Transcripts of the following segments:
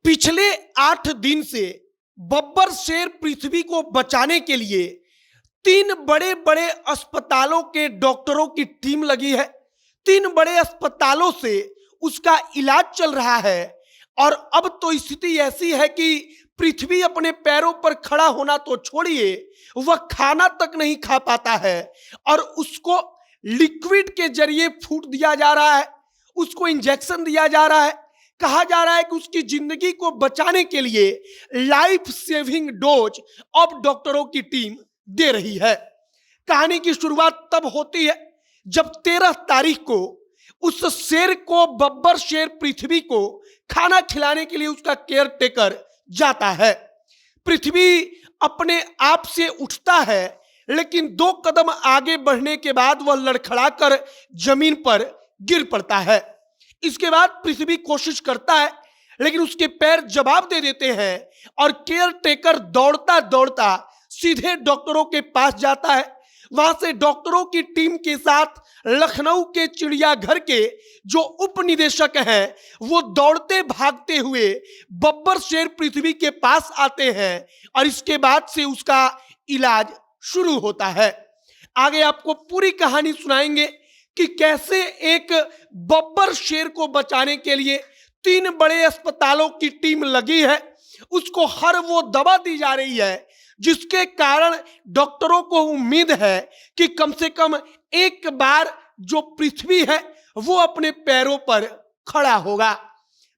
पिछले 8 दिन से बब्बर शेर पृथ्वी को बचाने के लिए 3 बड़े बड़े अस्पतालों के डॉक्टरों की टीम लगी है। 3 बड़े अस्पतालों से उसका इलाज चल रहा है और अब तो स्थिति ऐसी है कि पृथ्वी अपने पैरों पर खड़ा होना तो छोड़िए, वह खाना तक नहीं खा पाता है और उसको लिक्विड के जरिए फूट दिया जा रहा है, उसको इंजेक्शन दिया जा रहा है। कहा जा रहा है कि उसकी जिंदगी को बचाने के लिए लाइफ सेविंग डोज अब डॉक्टरों की टीम दे रही है। कहानी की शुरुआत तब होती है जब 13 तारीख को उस शेर को, बब्बर शेर पृथ्वी को खाना खिलाने के लिए उसका केयर टेकर जाता है। पृथ्वी अपने आप से उठता है, लेकिन 2 कदम आगे बढ़ने के बाद वह लड़खड़ाकर जमीन पर गिर पड़ता है। इसके बाद पृथ्वी कोशिश करता है, लेकिन उसके पैर जवाब दे देते हैं और केयर टेकर दौड़ता दौड़ता सीधे डॉक्टरों के पास जाता है। वहां से डॉक्टरों की टीम के साथ लखनऊ के चिड़ियाघर के जो उप निदेशक हैं, वो दौड़ते भागते हुए बब्बर शेर पृथ्वी के पास आते हैं और इसके बाद से उसका इलाज शुरू होता है। आगे आपको पूरी कहानी सुनाएंगे कि कैसे एक बब्बर शेर को बचाने के लिए 3 बड़े अस्पतालों की टीम लगी है। उसको हर वो दवा दी जा रही है जिसके कारण डॉक्टरों को उम्मीद है कि कम से कम एक बार जो पृथ्वी है वो अपने पैरों पर खड़ा होगा।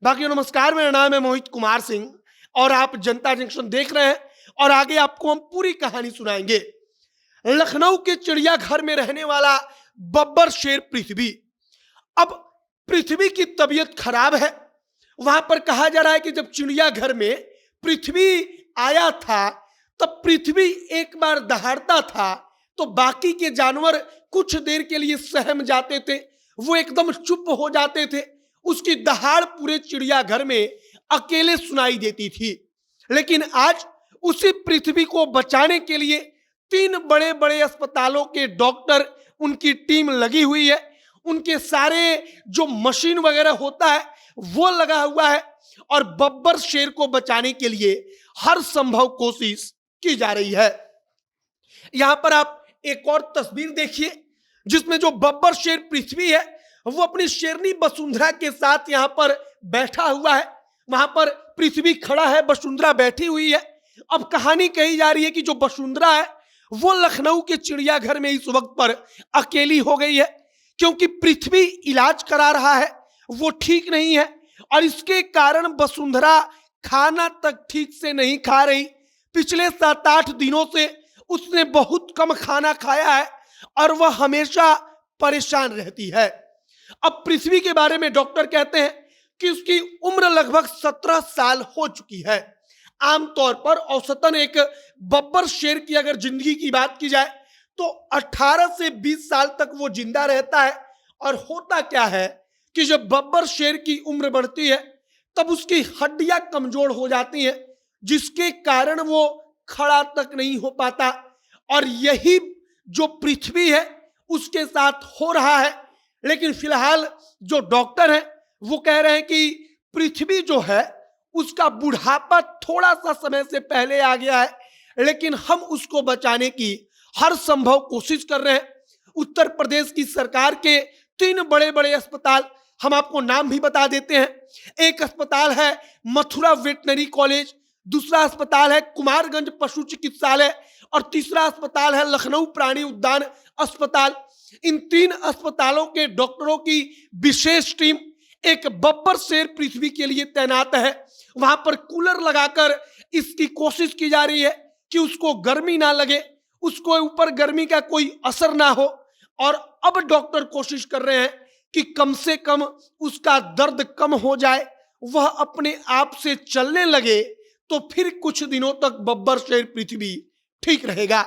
बाकी नमस्कार, मेरा नाम है मोहित कुमार सिंह और आप जनता जंक्शन देख रहे हैं और आगे आपको हम पूरी कहानी सुनाएंगे। लखनऊ के चिड़ियाघर में रहने वाला बब्बर शेर पृथ्वी, अब पृथ्वी की तबीयत खराब है। वहां पर कहा जा रहा है कि जब चिड़ियाघर में पृथ्वी आया था तब पृथ्वी एक बार दहाड़ता था तो बाकी के जानवर कुछ देर के लिए सहम जाते थे, वो एकदम चुप हो जाते थे। उसकी दहाड़ पूरे चिड़ियाघर में अकेले सुनाई देती थी। लेकिन आज उसी पृथ्वी को बचाने के लिए 3 बड़े बड़े अस्पतालों के डॉक्टर, उनकी टीम लगी हुई है। उनके सारे जो मशीन वगैरह होता है वो लगा हुआ है और बब्बर शेर को बचाने के लिए हर संभव कोशिश की जा रही है। यहां पर आप एक और तस्वीर देखिए जिसमें जो बब्बर शेर पृथ्वी है वो अपनी शेरनी वसुंधरा के साथ यहां पर बैठा हुआ है। वहां पर पृथ्वी खड़ा है, वसुंधरा बैठी हुई है। अब कहानी कही जा रही है कि जो वसुंधरा है वो लखनऊ के चिड़ियाघर में इस वक्त पर अकेली हो गई है, क्योंकि पृथ्वी इलाज करा रहा है, वो ठीक नहीं है और इसके कारण वसुंधरा खाना तक ठीक से नहीं खा रही। पिछले 7-8 दिनों से उसने बहुत कम खाना खाया है और वह हमेशा परेशान रहती है। अब पृथ्वी के बारे में डॉक्टर कहते हैं कि उसकी उम्र लगभग 17 साल हो चुकी है। आमतौर पर औसतन एक बब्बर शेर की अगर जिंदगी की बात की जाए तो 18 से 20 साल तक वो जिंदा रहता है। और होता क्या है कि जब बब्बर शेर की उम्र बढ़ती है तब उसकी हड्डियां कमजोर हो जाती हैं, जिसके कारण वो खड़ा तक नहीं हो पाता। और यही जो पृथ्वी है उसके साथ हो रहा है। लेकिन फिलहाल जो डॉक्टर हैं वो कह रहे हैं कि पृथ्वी जो है उसका बुढ़ापा थोड़ा सा समय से पहले आ गया है, लेकिन हम उसको बचाने की हर संभव कोशिश कर रहे हैं। उत्तर प्रदेश की सरकार के 3 बड़े बड़े अस्पताल, हम आपको नाम भी बता देते हैं। एक अस्पताल है मथुरा वेटनरी कॉलेज, दूसरा अस्पताल है कुमारगंज पशु चिकित्सालय और तीसरा अस्पताल है लखनऊ प्राणी उद्यान अस्पताल। इन 3 अस्पतालों के डॉक्टरों की विशेष टीम एक बब्बर शेर पृथ्वी के लिए तैनात है। वहां पर कूलर लगाकर इसकी कोशिश की जा रही है कि उसको गर्मी ना लगे, उसको ऊपर गर्मी का कोई असर ना हो। और अब डॉक्टर कोशिश कर रहे हैं कि कम से कम उसका दर्द कम हो जाए, वह अपने आप से चलने लगे, तो फिर कुछ दिनों तक बब्बर शेर पृथ्वी ठीक रहेगा।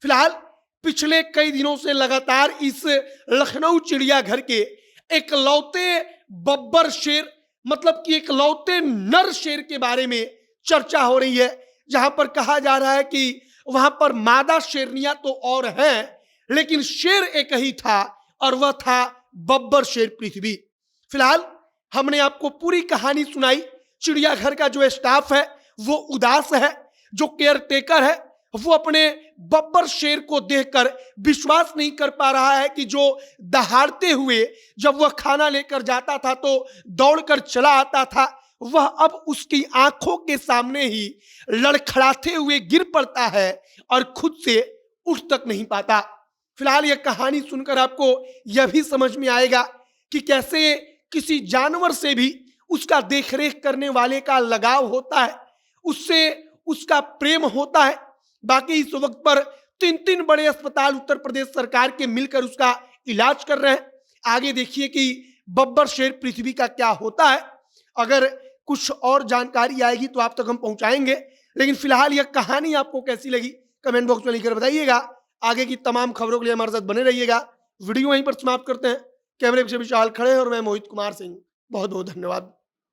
फिलहाल पिछले कई दिनों से लगातार इस लखनऊ चिड़ियाघर के एकलौते बब्बर शेर, मतलब कि एकलौते नर शेर के बारे में चर्चा हो रही है, जहां पर कहा जा रहा है कि वहां पर मादा शेरनियां तो और हैं, लेकिन शेर एक ही था और वह था बब्बर शेर पृथ्वी। फिलहाल हमने आपको पूरी कहानी सुनाई। चिड़ियाघर का जो स्टाफ है वो उदास है, जो केयर टेकर है वो अपने बब्बर शेर को देखकर विश्वास नहीं कर पा रहा है कि जो दहाड़ते हुए जब वह खाना लेकर जाता था तो दौड़कर चला आता था, वह अब उसकी आंखों के सामने ही लड़खड़ाते हुए गिर पड़ता है और खुद से उठ तक नहीं पाता। फिलहाल यह कहानी सुनकर आपको यह भी समझ में आएगा कि कैसे किसी जानवर से भी उसका देखरेख करने वाले का लगाव होता है, उससे उसका प्रेम होता है। बाकी इस वक्त पर 3 बड़े अस्पताल उत्तर प्रदेश सरकार के मिलकर उसका इलाज कर रहे हैं। आगे देखिए कि बब्बर शेर पृथ्वी का क्या होता है। अगर कुछ और जानकारी आएगी तो आप तक हम पहुंचाएंगे, लेकिन फिलहाल यह कहानी आपको कैसी लगी कमेंट बॉक्स में लिखकर बताइएगा। आगे की तमाम खबरों के लिए हमारे साथ बने रहिएगा। वीडियो वहीं पर समाप्त करते हैं। कैमरे पीछे विशाल खड़े हैं और मैं मोहित कुमार सिंह। बहुत बहुत धन्यवाद।